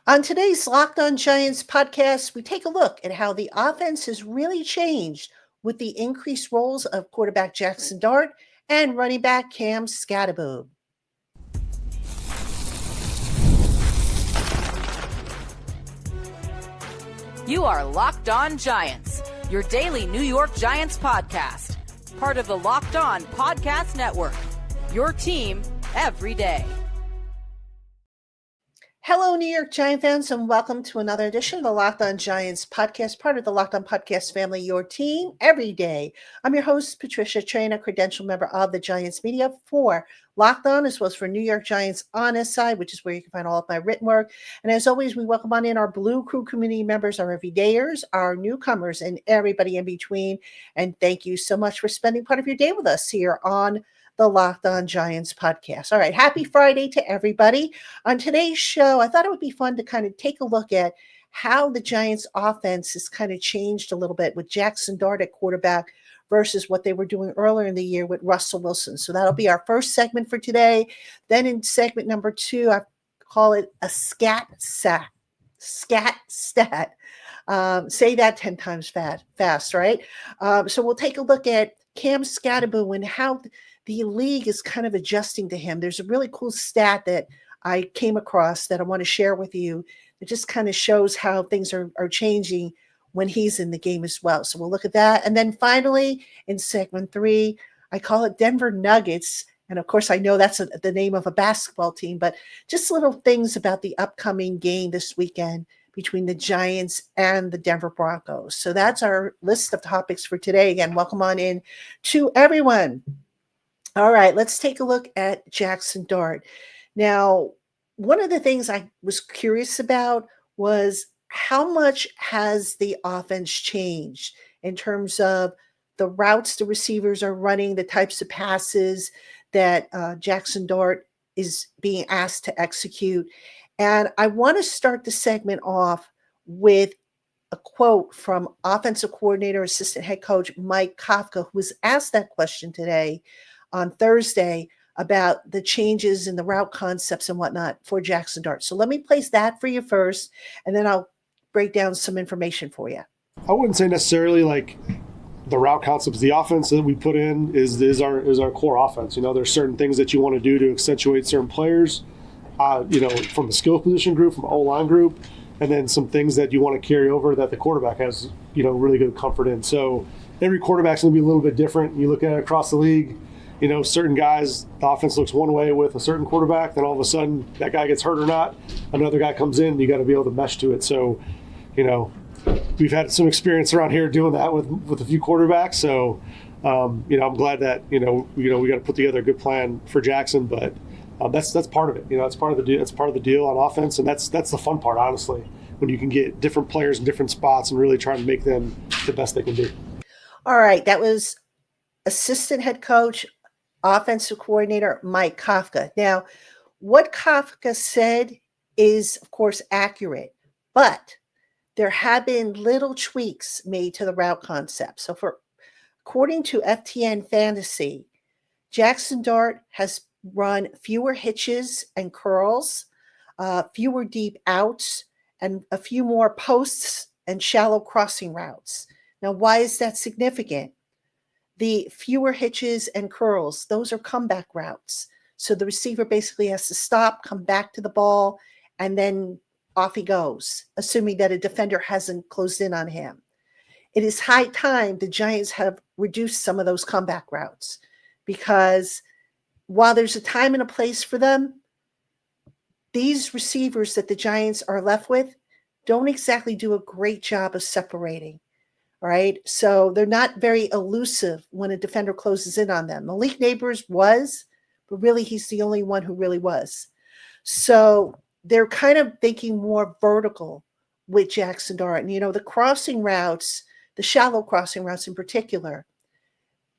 On today's Locked On Giants podcast, we take a look at how the offense has really changed with the increased roles of quarterback Jaxson Dart and running back Cam Skattebo. You are Locked On Giants, your daily New York Giants podcast. Part of the Locked On Podcast Network, your team every day. Hello, New York Giant fans, and welcome to another edition of the Locked On Giants podcast, part of the Locked On Podcast family, your team every day. I'm your host, Patricia Traina, credential member of the Giants media for Locked On, as well as for New York Giants on this side, which is where you can find all of my written work. And as always, we welcome on in our Blue Crew community members, our everydayers, our newcomers, and everybody in between. And thank you so much for spending part of your day with us here on the Locked On Giants podcast. All right, happy Friday to everybody. On today's show, I thought it would be fun to kind of take a look at how the Giants offense has kind of changed a little bit with Jaxson Dart at quarterback versus what they were doing earlier in the year with Russell Wilson. So that'll be our first segment for today. Then in segment number 2, I call it a scat stat. Say that 10 times fast, right? So we'll take a look at Cam Skattebo and how the league is kind of adjusting to him. There's a really cool stat that I came across that I want to share with you. It just kind of shows how things are changing when he's in the game as well. So we'll look at that. And then finally, in segment 3, I call it Denver Nuggets. And of course, I know that's the name of a basketball team, but just little things about the upcoming game this weekend between the Giants and the Denver Broncos. So that's our list of topics for today. Again, welcome on in to everyone. All right, let's take a look at Jaxson Dart. Now, one of the things I was curious about was how much has the offense changed in terms of the routes the receivers are running, the types of passes that Jaxson Dart is being asked to execute. And I want to start the segment off with a quote from offensive coordinator, assistant head coach Mike Kafka, who was asked that question today on Thursday about the changes in the route concepts and whatnot for Jaxson Dart. So let me place that for you first, and then I'll break down some information for you. I wouldn't say necessarily like the route concepts. The offense that we put in is our core offense. You know, there's certain things that you want to do to accentuate certain players, from the skill position group, from O-line group, and then some things that you want to carry over that the quarterback has, really good comfort in. So every quarterback's going to be a little bit different. You look at it across the league, certain guys, the offense looks one way with a certain quarterback, then all of a sudden that guy gets hurt or not, another guy comes in, you got to be able to mesh to it. So, we've had some experience around here doing that with a few quarterbacks. So, I'm glad that, we got to put together a good plan for Jaxson, but that's part of it. It's part of the deal. That's part of the deal on offense, and that's the fun part, honestly, when you can get different players in different spots and really try to make them the best they can be. All right, that was assistant head coach, offensive coordinator Mike Kafka. Now, what Kafka said is, of course, accurate, but there have been little tweaks made to the route concept. So according to FTN Fantasy, Jaxson Dart has run fewer hitches and curls, fewer deep outs, and a few more posts and shallow crossing routes. Now, why is that significant? The fewer hitches and curls, those are comeback routes. So the receiver basically has to stop, come back to the ball, and then off he goes, assuming that a defender hasn't closed in on him. It is high time the Giants have reduced some of those comeback routes, because while there's a time and a place for them, these receivers that the Giants are left with don't exactly do a great job of separating. All right. So they're not very elusive when a defender closes in on them. Malik Neighbors was, but really he's the only one who really was. So they're kind of thinking more vertical with Jaxson Dart. And, the crossing routes, the shallow crossing routes in particular,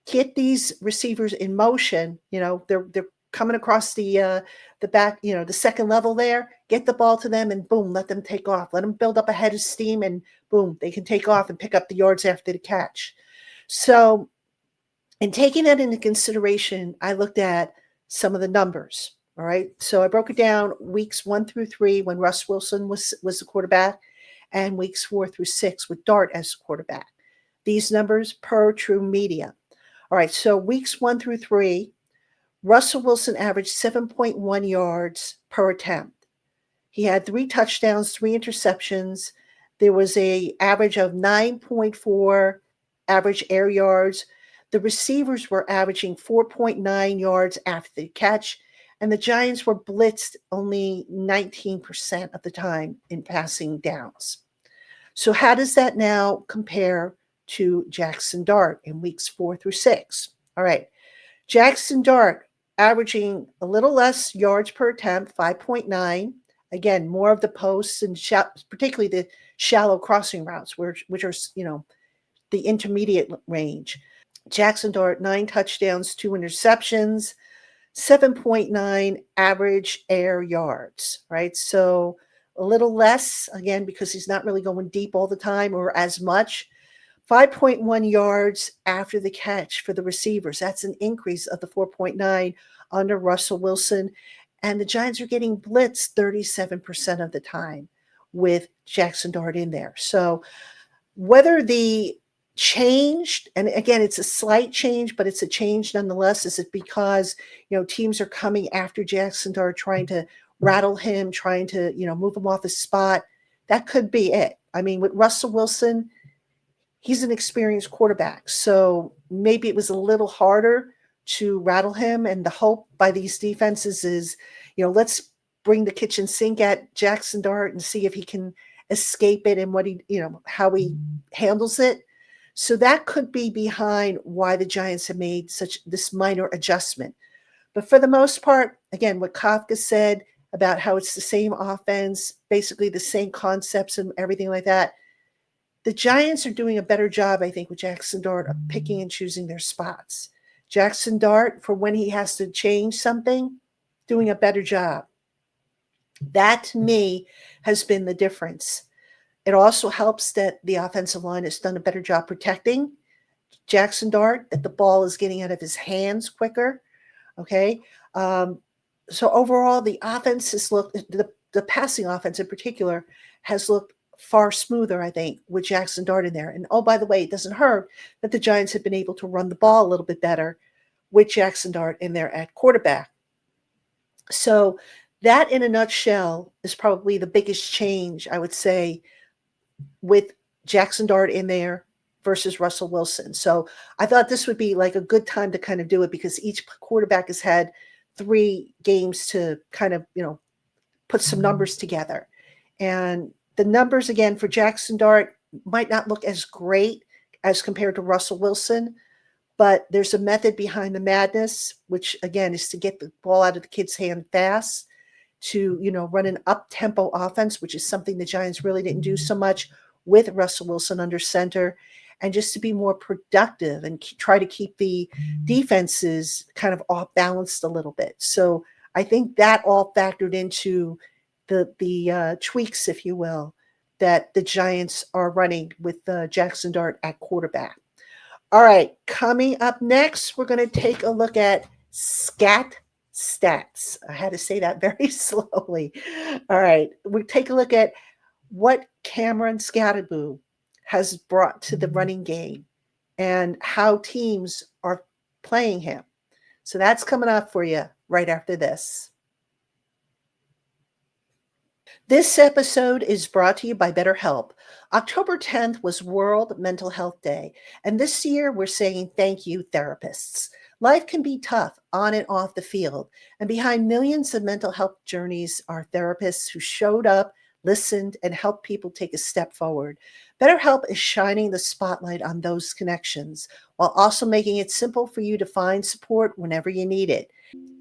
get these receivers in motion. They're coming across the back, the second level there, get the ball to them and boom, let them take off. Let them build up a head of steam and boom, they can take off and pick up the yards after the catch. So in taking that into consideration, I looked at some of the numbers. All right. So I broke it down weeks 1 through 3 when Russ Wilson was the quarterback, and weeks 4 through 6 with Dart as the quarterback. These numbers per True Media. All right. So weeks 1 through 3, Russell Wilson averaged 7.1 yards per attempt. He had 3 touchdowns, 3 interceptions. There was a average of 9.4 average air yards. The receivers were averaging 4.9 yards after the catch, and the Giants were blitzed only 19% of the time in passing downs. So how does that now compare to Jaxson Dart in weeks 4 through 6? All right. Jaxson Dart averaging a little less yards per attempt, 5.9. Again, more of the posts and particularly the shallow crossing routes, which are, the intermediate range. Jaxson Dart, 9 touchdowns, 2 interceptions, 7.9 average air yards, right? So a little less, again, because he's not really going deep all the time or as much. 5.1 yards after the catch for the receivers. That's an increase of the 4.9 under Russell Wilson. And the Giants are getting blitzed 37% of the time with Jaxson Dart in there. So whether the changed, and again, it's a slight change, but it's a change nonetheless, is it because, teams are coming after Jaxson Dart, trying to rattle him, trying to, move him off his spot? That could be it. I mean, with Russell Wilson, he's an experienced quarterback, so maybe it was a little harder to rattle him. And the hope by these defenses is, let's bring the kitchen sink at Jaxson Dart and see if he can escape it and how he handles it. So that could be behind why the Giants have made this minor adjustment. But for the most part, again, what Kafka said about how it's the same offense, basically the same concepts and everything like that, the Giants are doing a better job, I think, with Jaxson Dart of picking and choosing their spots. Jaxson Dart, for when he has to change something, doing a better job. That, to me, has been the difference. It also helps that the offensive line has done a better job protecting Jaxson Dart, that the ball is getting out of his hands quicker. Okay. So overall, the offense has looked, the passing offense in particular, has looked far smoother, I think, with Jaxson Dart in there. And oh, by the way, it doesn't hurt that the Giants have been able to run the ball a little bit better with Jaxson Dart in there at quarterback. So that, in a nutshell, is probably the biggest change, I would say, with Jaxson Dart in there versus Russell Wilson. So I thought this would be like a good time to kind of do it, because each quarterback has had 3 games to kind of, put some numbers together. And the numbers, again, for Jaxson Dart might not look as great as compared to Russell Wilson, but there's a method behind the madness, which, again, is to get the ball out of the kid's hand fast, to, run an up-tempo offense, which is something the Giants really didn't do so much with Russell Wilson under center, and just to be more productive and try to keep the defenses kind of off balanced a little bit. So I think that all factored into the tweaks, if you will, that the Giants are running with Jaxson Dart at quarterback. All right, coming up next, we're going to take a look at stats. I had to say that very slowly. All right, we'll take a look at what Cameron Skattebo has brought to the running game and how teams are playing him. So that's coming up for you right after this. This episode is brought to you by BetterHelp. October 10th was World Mental Health Day, and this year we're saying thank you, therapists. Life can be tough on and off the field, and behind millions of mental health journeys are therapists who showed up, listened, and helped people take a step forward. BetterHelp is shining the spotlight on those connections while also making it simple for you to find support whenever you need it.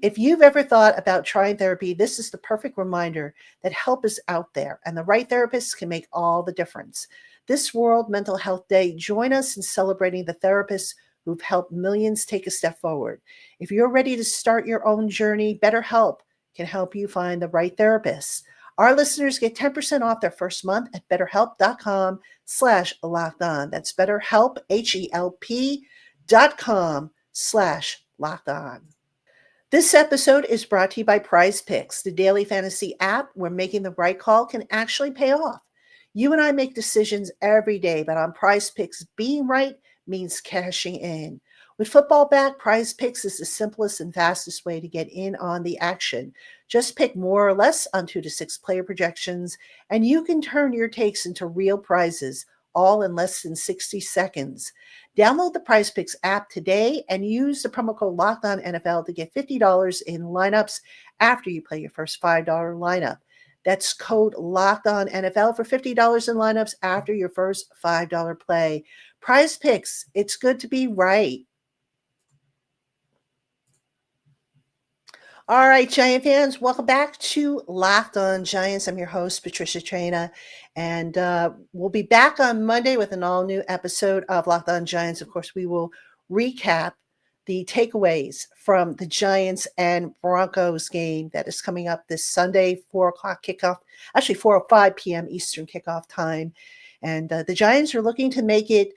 If you've ever thought about trying therapy, this is the perfect reminder that help is out there and the right therapist can make all the difference. This World Mental Health Day, join us in celebrating the therapists who've helped millions take a step forward. If you're ready to start your own journey, BetterHelp can help you find the right therapist. Our listeners get 10% off their first month at betterhelp.com/lockedon. That's BetterHelp, HELP.com/lockedon. This episode is brought to you by Prize Picks, the daily fantasy app where making the right call can actually pay off. You and I make decisions every day, but on Prize Picks, being right means cashing in. With football back, Prize Picks is the simplest and fastest way to get in on the action. Just pick more or less on 2 to 6 player projections, and you can turn your takes into real prizes, all in less than 60 seconds. Download the Prize Picks app today and use the promo code LOCKEDONNFL to get $50 in lineups after you play your first $5 lineup. That's code LOCKEDONNFL for $50 in lineups after your first $5 play. Prize Picks, it's good to be right. All right, Giant fans, welcome back to Locked On Giants. I'm your host, Patricia Traina, and we'll be back on Monday with an all-new episode of Locked On Giants. Of course, we will recap the takeaways from the Giants and Broncos game that is coming up this Sunday, 4 o'clock kickoff, actually 4:05 p.m. Eastern kickoff time. And the Giants are looking to make it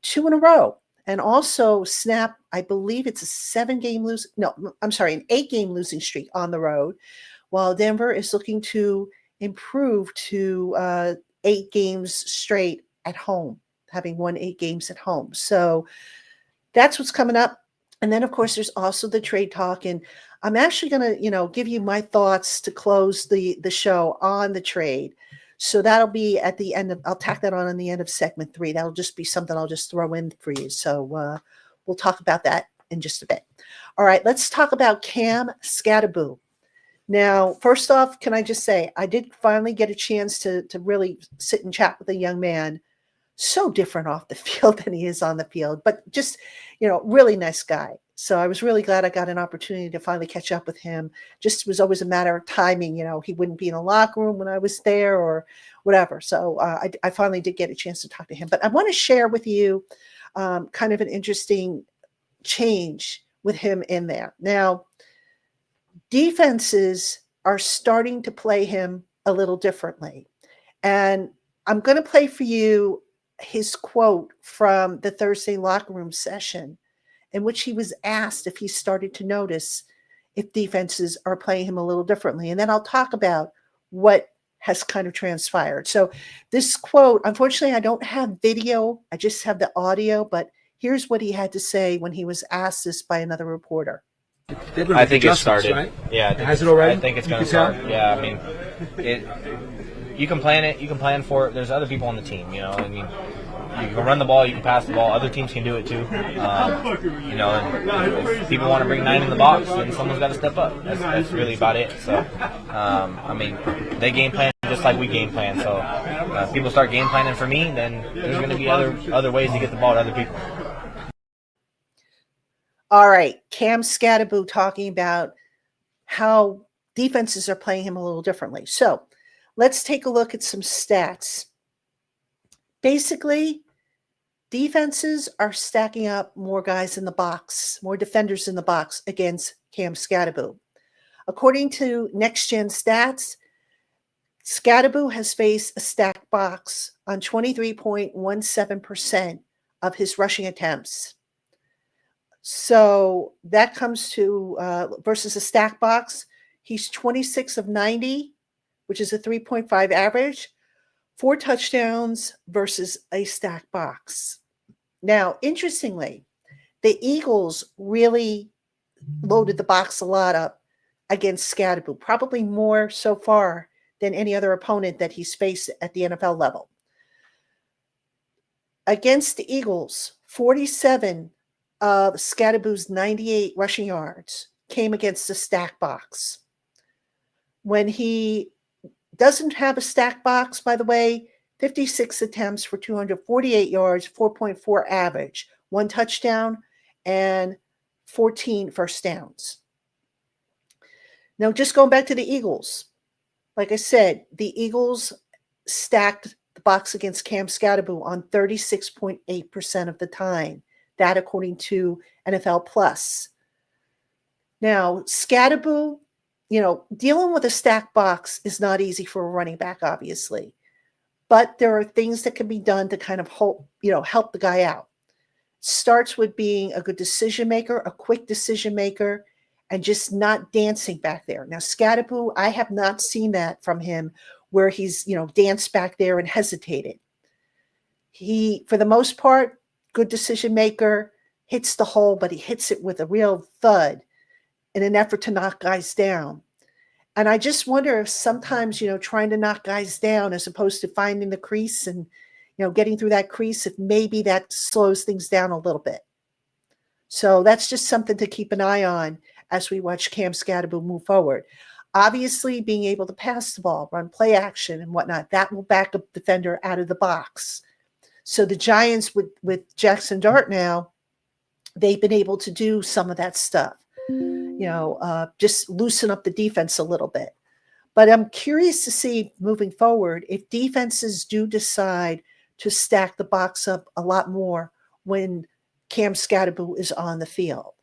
2 in a row. And also snap, I believe it's an 8-game losing streak on the road, while Denver is looking to improve to 8 games straight at home, having won 8 games at home. So that's what's coming up. And then, of course, there's also the trade talk. And I'm actually going to, give you my thoughts to close the show on the trade. So that'll be at the end of, I'll tack that on the end of segment 3. That'll just be something I'll just throw in for you. So we'll talk about that in just a bit. All right, let's talk about Cam Skattebo. Now, first off, can I just say, I did finally get a chance to really sit and chat with a young man. So different off the field than he is on the field, but just, really nice guy. So I was really glad I got an opportunity to finally catch up with him. Just was always a matter of timing. He wouldn't be in the locker room when I was there or whatever. So I finally did get a chance to talk to him. But I want to share with you kind of an interesting change with him in there. Now, defenses are starting to play him a little differently. And I'm going to play for you his quote from the Thursday locker room session, in which he was asked if he started to notice if defenses are playing him a little differently. And then I'll talk about what has kind of transpired. So this quote, unfortunately, I don't have video. I just have the audio, but here's what he had to say when he was asked this by another reporter. I think it started. Right? Yeah. Has it already? I think it's going to tell? start. Yeah, I mean, you can plan it. You can plan for it. There's other people on the team, I mean, you can run the ball, you can pass the ball. Other teams can do it too. And if people want to bring 9 in the box, then someone's got to step up. That's really about it. So, I mean, they game plan just like we game plan. So, if people start game planning for me, then there's going to be other ways to get the ball to other people. All right, Cam Skattebo talking about how defenses are playing him a little differently. So let's take a look at some stats. Basically, defenses are stacking up more guys in the box, more defenders in the box against Cam Skattebo. According to Next Gen Stats, Skattebo has faced a stacked box on 23.17% of his rushing attempts. So that comes to versus a stack box. He's 26 of 90, which is a 3.5 average, 4 touchdowns versus a stack box. Now, interestingly, the Eagles really loaded the box a lot up against Skattebo, probably more so far than any other opponent that he's faced at the NFL level. Against the Eagles, 47 of Skattebo's 98 rushing yards came against a stack box. When he doesn't have a stack box, by the way, 56 attempts for 248 yards, 4.4 average, 1 touchdown, and 14 first downs. Now, just going back to the Eagles, like I said, the Eagles stacked the box against Cam Skattebo on 36.8% of the time. That according to NFL Plus. Now, Skattebo, dealing with a stack box is not easy for a running back, obviously. But there are things that can be done to kind of help the guy out. Starts with being a good decision maker, a quick decision maker, and just not dancing back there. Now, Skattebo, I have not seen that from him where he's, danced back there and hesitated. He, for the most part, good decision maker, hits the hole, but he hits it with a real thud in an effort to knock guys down. And I just wonder if sometimes, trying to knock guys down as opposed to finding the crease and, getting through that crease, if maybe that slows things down a little bit. So that's just something to keep an eye on as we watch Cam Skattebo move forward. Obviously, being able to pass the ball, run play action and whatnot, that will back up defender out of the box. So the Giants with Jaxson Dart now, they've been able to do some of that stuff, just loosen up the defense a little bit. But I'm curious to see moving forward if defenses do decide to stack the box up a lot more when Cam Skattebo is on the field.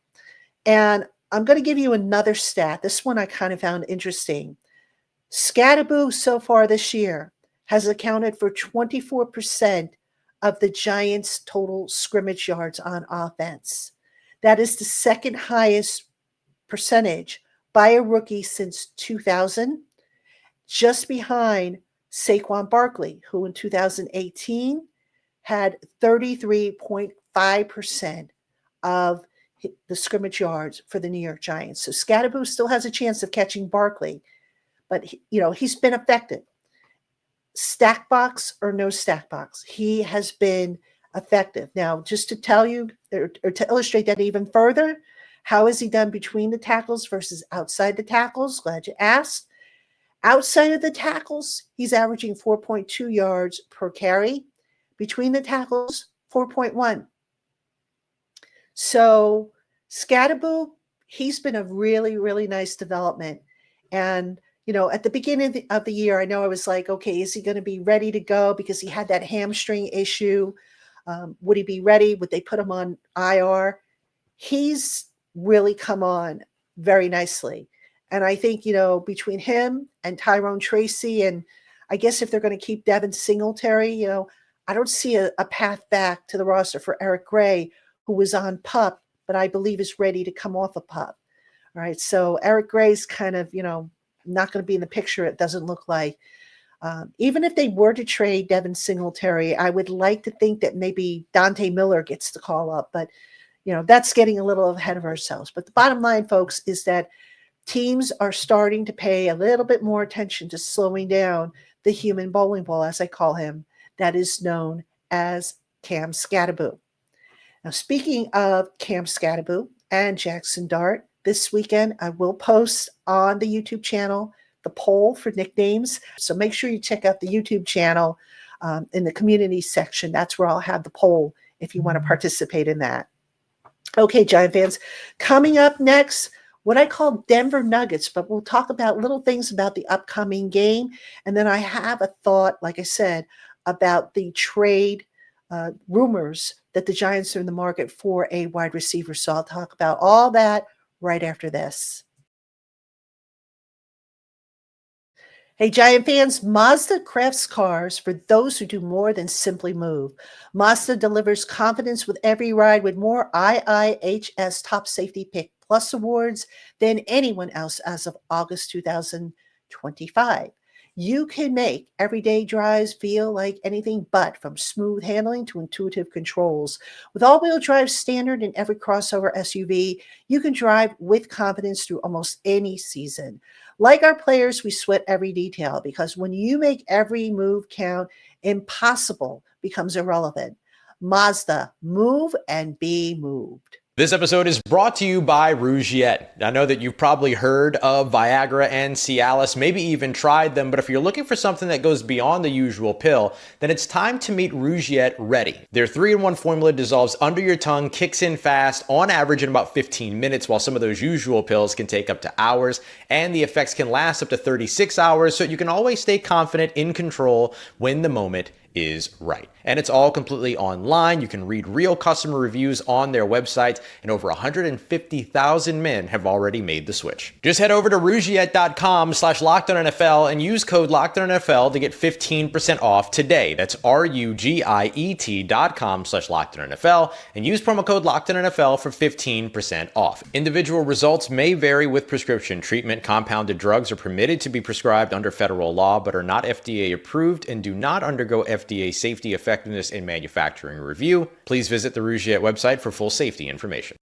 And I'm going to give you another stat. This one I kind of found interesting. Skattebo so far this year has accounted for 24% of the Giants' total scrimmage yards on offense. That is the second highest percentage by a rookie since 2000, just behind Saquon Barkley, who in 2018 had 33.5% of the scrimmage yards for the New York Giants. So Skattebo still has a chance of catching Barkley, but he's been effective. Stack box or no stack box, he has been effective. Now, just to tell you or to illustrate that even further, how has he done between the tackles versus outside the tackles? Glad you asked. Outside of the tackles, he's averaging 4.2 yards per carry. Between the tackles, 4.1. So Skattebo, he's been a really, really nice development. And, at the beginning of the year, I know I was like, okay, is he going to be ready to go? Because he had that hamstring issue. Would he be ready? Would they put him on IR? He's really come on very nicely. And I think, between him and Tyrone Tracy, and I guess if they're going to keep Devin Singletary, I don't see a path back to the roster for Eric Gray, who was on PUP, but I believe is ready to come off of PUP. All right. So Eric Gray's kind of, not going to be in the picture. It doesn't look like. Even if they were to trade Devin Singletary, I would like to think that maybe Dante Miller gets the call up, but that's getting a little ahead of ourselves. But the bottom line, folks, is that teams are starting to pay a little bit more attention to slowing down the human bowling ball, as I call him, that is known as Cam Skattebo. Now, speaking of Cam Skattebo and Jaxson Dart, this weekend I will post on the YouTube channel the poll for nicknames. So make sure you check out the YouTube channel in the community section. That's where I'll have the poll if you want to participate in that. Okay, Giant fans, coming up next, what I call Denver Nuggets, but we'll talk about little things about the upcoming game. And then I have a thought, like I said, about the trade rumors that the Giants are in the market for a wide receiver. So I'll talk about all that right after this. Hey, Giant fans, Mazda crafts cars for those who do more than simply move. Mazda delivers confidence with every ride with more IIHS Top Safety Pick Plus awards than anyone else as of August 2025. You can make everyday drives feel like anything but, from smooth handling to intuitive controls. With all-wheel drive standard in every crossover SUV, you can drive with confidence through almost any season. Like our players, we sweat every detail, because when you make every move count, impossible becomes irrelevant. Mazda, move and be moved. This episode is brought to you by Rougiette. I know that you've probably heard of Viagra and Cialis, maybe even tried them, but if you're looking for something that goes beyond the usual pill, then it's time to meet Rougiette Ready. Their 3-in-1 formula dissolves under your tongue, kicks in fast, on average in about 15 minutes, while some of those usual pills can take up to hours, and the effects can last up to 36 hours, so you can always stay confident in control when the moment is right. And it's all completely online. You can read real customer reviews on their website, and over 150,000 men have already made the switch. Just head over to rougiette.com/LockedOnNFL and use code LockedOnNFL to get 15% off today. That's RUGIET.com/LockedOnNFL and use promo code LockedOnNFL for 15% off. Individual results may vary with prescription treatment. Compounded drugs are permitted to be prescribed under federal law but are not FDA approved and do not undergo FDA safety, effectiveness, and manufacturing review. Please visit the Rougiette website for full safety information.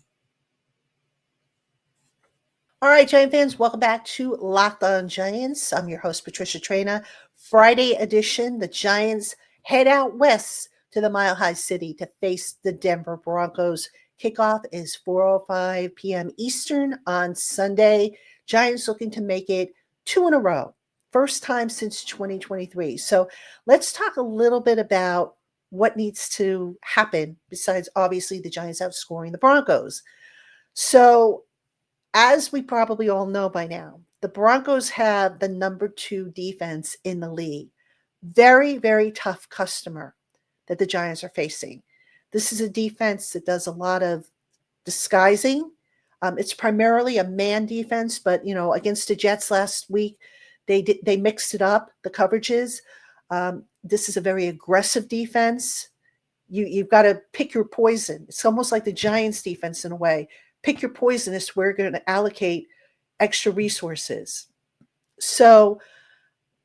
All right, Giant fans, welcome back to Locked On Giants. I'm your host, Patricia Traina. Friday edition, the Giants head out west to the Mile High City to face the Denver Broncos. Kickoff is 4:05 p.m. Eastern on Sunday. Giants looking to make it 2 in a row. First time since 2023. So let's talk a little bit about what needs to happen besides obviously the Giants outscoring the Broncos. So as we probably all know by now, the Broncos have the number 2 defense in the league. Very, very tough customer that the Giants are facing. This is a defense that does a lot of disguising. It's primarily a man defense, but against the Jets last week, they mixed it up, the coverages. This is a very aggressive defense. You've got to pick your poison. It's almost like the Giants defense in a way. Pick your poison as we're going to allocate extra resources. So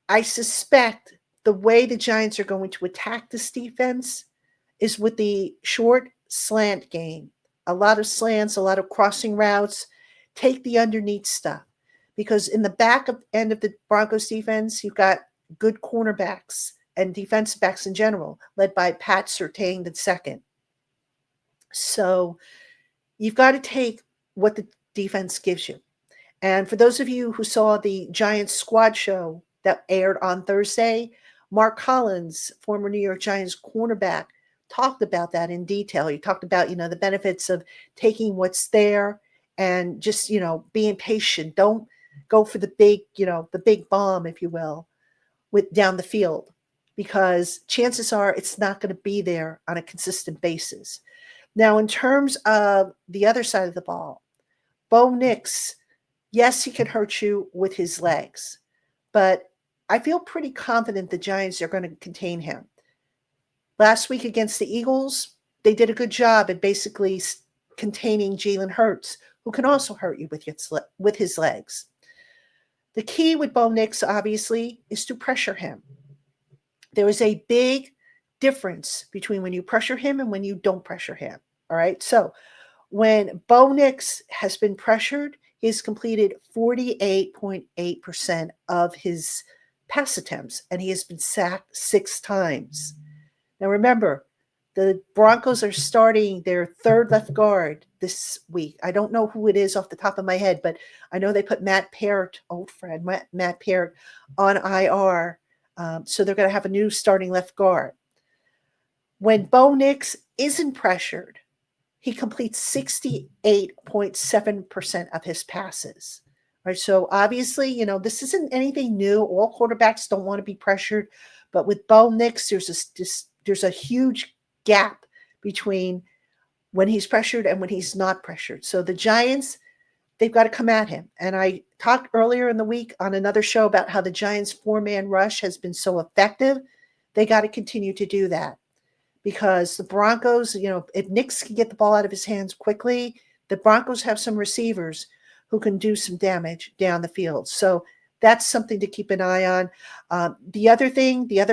I suspect the way the Giants are going to attack this defense is with the short slant game. A lot of slants, a lot of crossing routes. Take the underneath stuff. Because in the end of the Broncos defense, you've got good cornerbacks and defensive backs in general, led by Pat Surtain II. So you've got to take what the defense gives you. And for those of you who saw the Giants squad show that aired on Thursday, Mark Collins, former New York Giants cornerback, talked about that in detail. He talked about, the benefits of taking what's there and just, being patient. Don't go for the big bomb, if you will, with down the field, because chances are it's not going to be there on a consistent basis. Now, in terms of the other side of the ball, Bo Nix, yes, he can hurt you with his legs, but I feel pretty confident the Giants are going to contain him. Last week against the Eagles, they did a good job at basically containing Jalen Hurts, who can also hurt you with his legs. The key with Bo Nix, obviously, is to pressure him. There is a big difference between when you pressure him and when you don't pressure him. All right. So when Bo Nix has been pressured, he's completed 48.8% of his pass attempts, and he has been sacked 6 times. Now, remember, the Broncos are starting their third left guard this week. I don't know who it is off the top of my head, but I know they put Matt Parrott, old friend, Matt Parrott, on IR. So they're going to have a new starting left guard. When Bo Nix isn't pressured, he completes 68.7% of his passes. Right? So obviously, this isn't anything new. All quarterbacks don't want to be pressured. But with Bo Nix, there's a huge gap between when he's pressured and when he's not pressured. So the Giants, they've got to come at him. And I talked earlier in the week on another show about how the Giants' 4-man rush has been so effective. They got to continue to do that because the Broncos, if Nix can get the ball out of his hands quickly, the Broncos have some receivers who can do some damage down the field. So that's something to keep an eye on. The other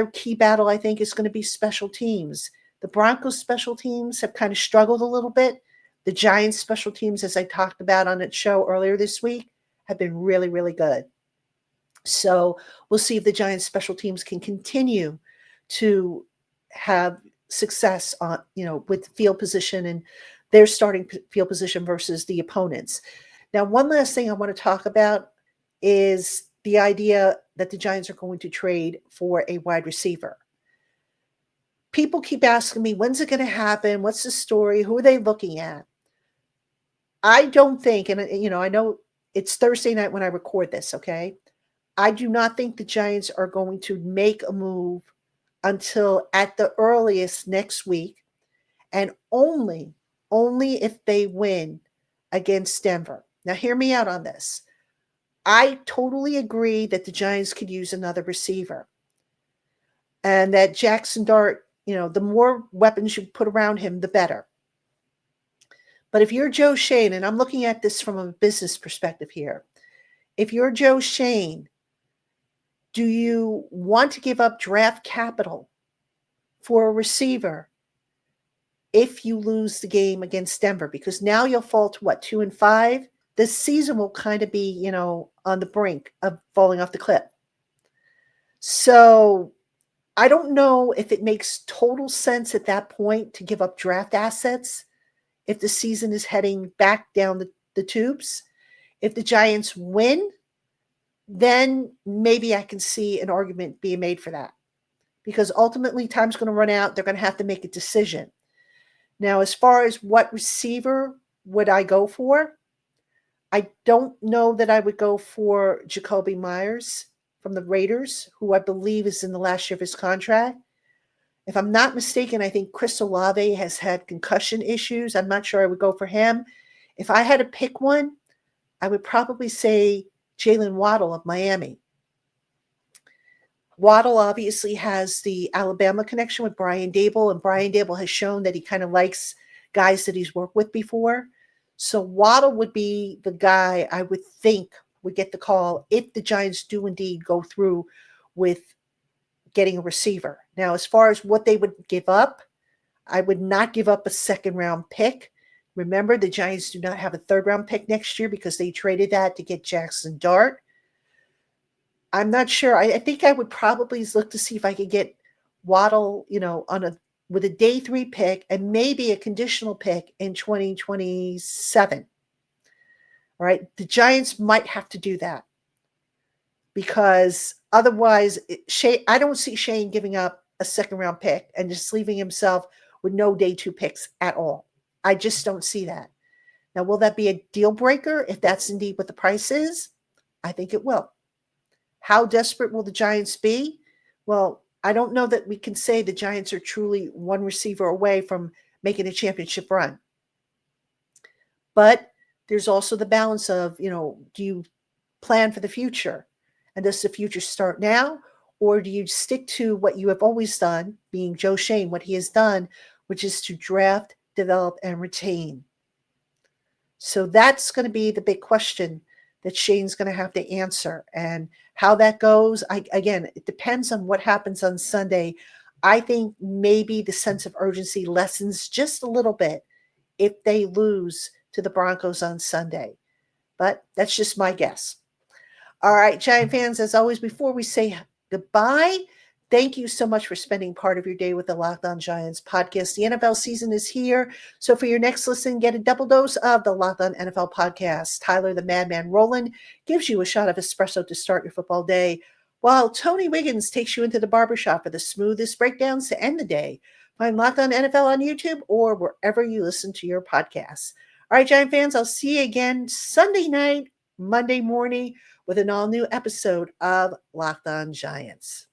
key battle, I think, is going to be special teams. The Broncos special teams have kind of struggled a little bit. The Giants special teams, as I talked about on its show earlier this week, have been really, really good. So we'll see if the Giants special teams can continue to have success on, with field position and their starting field position versus the opponents. Now, one last thing I want to talk about is the idea that the Giants are going to trade for a wide receiver. People keep asking me, when's it going to happen? What's the story? Who are they looking at? I don't think, and I know it's Thursday night when I record this, okay? I do not think the Giants are going to make a move until at the earliest next week, and only if they win against Denver. Now, hear me out on this. I totally agree that the Giants could use another receiver, and that Jaxson Dart, the more weapons you put around him, the better. But if you're Joe Schoen, and I'm looking at this from a business perspective here, if you're Joe Schoen, do you want to give up draft capital for a receiver if you lose the game against Denver? Because now you'll fall to 2-5? This season will kind of be, on the brink of falling off the cliff. So I don't know if it makes total sense at that point to give up draft assets if the season is heading back down the tubes. If the Giants win, then maybe I can see an argument being made for that. Because ultimately, time's going to run out. They're going to have to make a decision. Now, as far as what receiver would I go for, I don't know that I would go for Jacoby Myers from the Raiders, who I believe is in the last year of his contract. If I'm not mistaken, I think Chris Olave has had concussion issues. I'm not sure I would go for him. If I had to pick one, I would probably say Jalen Waddle of Miami. Waddle obviously has the Alabama connection with Brian Dable, and Brian Dable has shown that he kind of likes guys that he's worked with before. So Waddle would be the guy I would think would get the call if the Giants do indeed go through with getting a receiver. Now, as far as what they would give up, I would not give up a second-round pick. Remember, the Giants do not have a third-round pick next year because they traded that to get Jaxson Dart. I'm not sure. I think I would probably look to see if I could get Waddle, with a day 3 pick and maybe a conditional pick in 2027. All right. The Giants might have to do that because otherwise I don't see Shane giving up a second-round pick and just leaving himself with no day 2 picks at all. I just don't see that. Now, will that be a deal breaker if that's indeed what the price is? I think it will. How desperate will the Giants be? Well, I don't know that we can say the Giants are truly one receiver away from making a championship run. But there's also the balance of, do you plan for the future? And does the future start now? Or do you stick to what you have always done, being Joe Schoen, what he has done, which is to draft, develop, and retain? So that's going to be the big question that Shane's going to have to answer. And how that goes, again, it depends on what happens on Sunday. I think maybe the sense of urgency lessens just a little bit if they lose to the Broncos on Sunday. But that's just my guess. All right, Giant fans, as always, before we say goodbye, thank you so much for spending part of your day with the Locked On Giants podcast. The NFL season is here. So for your next listen, get a double dose of the Locked On NFL podcast. Tyler, the Madman Rowland, gives you a shot of espresso to start your football day, while Tony Wiggins takes you into the barbershop for the smoothest breakdowns to end the day. Find Locked On NFL on YouTube or wherever you listen to your podcasts. All right, Giant fans, I'll see you again Sunday night, Monday morning, with an all-new episode of Locked On Giants.